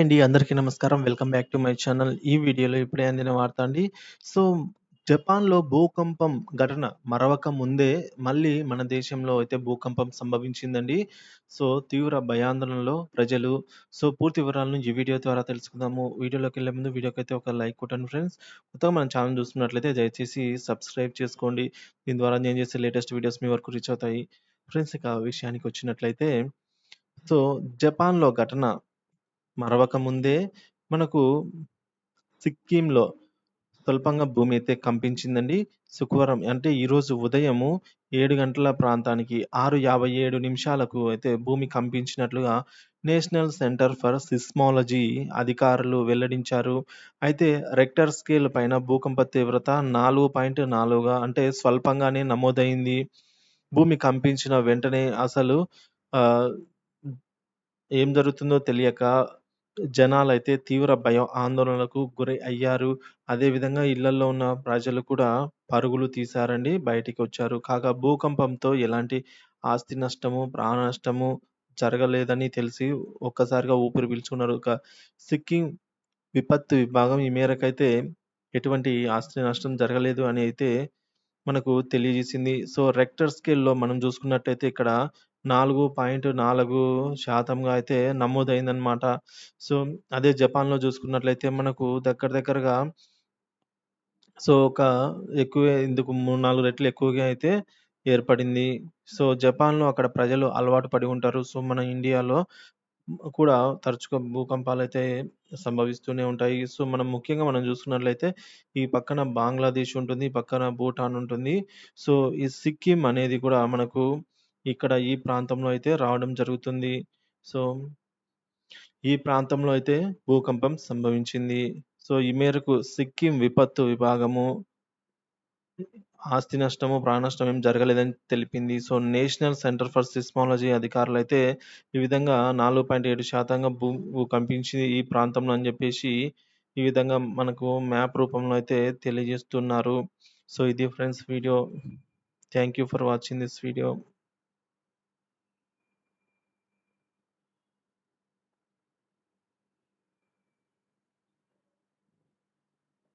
అండి. అందరికీ నమస్కారం. Welcome back to my channel. ఈ వీడియోలో ఇప్పుడే అందిన వార్త అండి. సో, జపాన్‌లో భూకంపం ఘటన మరవక ముందే మళ్ళీ మన దేశంలో అయితే భూకంపం సంభవించిందండి. సో, తీవ్ర భయాందోళనలో ప్రజలు. సో, పూర్తి వివరాలను ఈ వీడియో ద్వారా తెలుసుకుందాము. వీడియోలోకెళ్ళే ముందు వీడియోకైతే ఒక లైక్ కొట్టండి ఫ్రెండ్స్. కొత్తగా మన ఛానల్ చూస్తున్నట్లయితే దయచేసి సబ్స్క్రైబ్ చేసుకోండి. దీని ద్వారా నేను చేసే లేటెస్ట్ వీడియోస్ మీ వరకు రీచ్ అవుతాయి. ఫ్రెండ్స్ ఇక విషయానికొచ్చినట్లయితే సో, జపాన్‌లో ఘటన మరవక ముందే మనకు సిక్కింలో స్వల్పంగా భూమి అయితే కంపించిందండి. శుక్రవారం అంటే ఈరోజు ఉదయము 7 గంటల ప్రాంతానికి 6:57 నిమిషాలకు అయితే భూమి కంపించినట్లుగా నేషనల్ సెంటర్ ఫర్ సిస్మాలజీ అధికారులు వెల్లడించారు. అయితే రెక్టర్ స్కేల్ పైన భూకంప తీవ్రత 4.4గా అంటే స్వల్పంగానే నమోదైంది. భూమి కంపించిన వెంటనే అసలు ఆహ్, ఏం జరుగుతుందో తెలియక జనాలైతే తీవ్ర భయం, ఆందోళనలకు గురై అయ్యారు. అదేవిధంగా ఇళ్లల్లో ఉన్న ప్రజలు కూడా పరుగులు తీశారండి. బయటికొచ్చారు. కాగా భూకంపంతో ఎలాంటి ఆస్తి నష్టము, ప్రాణ నష్టము జరగలేదని తెలిసి ఒక్కసారిగా ఊపిరి పీల్చుకున్నారు. సిక్కిం విపత్తు విభాగం ఈ మేరకైతే ఎటువంటి ఆస్తి నష్టం జరగలేదు అని అయితే మనకు తెలియజేసింది. సో, రెక్టర్ స్కేల్‌లో మనం చూసుకున్నట్టయితే ఇక్కడ 4.4% అయితే నమోదయిందనమాట. సో, అదే జపాన్‌లో చూసుకున్నట్లయితే మనకు దగ్గర దగ్గరగా సో, ఎక్కువే ఇందుకు 3, 4 రెట్లు ఎక్కువగా అయితే ఏర్పడింది. సో, జపాన్‌లో అక్కడ ప్రజలు అలవాటు పడి ఉంటారు. సో, మన ఇండియాలో కూడా తరచుగా భూకంపాలైతే సంభవిస్తూనే ఉంటాయి. సో, ముఖ్యంగా మనం చూసుకున్నట్లయితే ఈ పక్కన బంగ్లాదేశ్ ఉంటుంది. ఈ పక్కన భూటాన్ ఉంటుంది. సో, ఈ సిక్కిం అనేది కూడా మనకు ఇక్కడ ఈ ప్రాంతంలో అయితే రావడం జరుగుతుంది. సో, ఈ ప్రాంతంలో అయితే భూకంపం సంభవించింది. సో, ఈ మేరకు సిక్కిం విపత్తు విభాగము ఆస్తి నష్టము, ప్రాణ నష్టం ఏం జరగలేదని తెలిపింది. So, national centre for seismology అధికారులైతే ఈ విధంగా 4.7% కంపించింది ఈ ప్రాంతంలో అని జెప్పేసి, ఈ విధంగా మనకు మ్యాప్ రూపంలో అయితే తెలియజేస్తున్నారు. సో, ఇది friends video. Thank you for watching this video.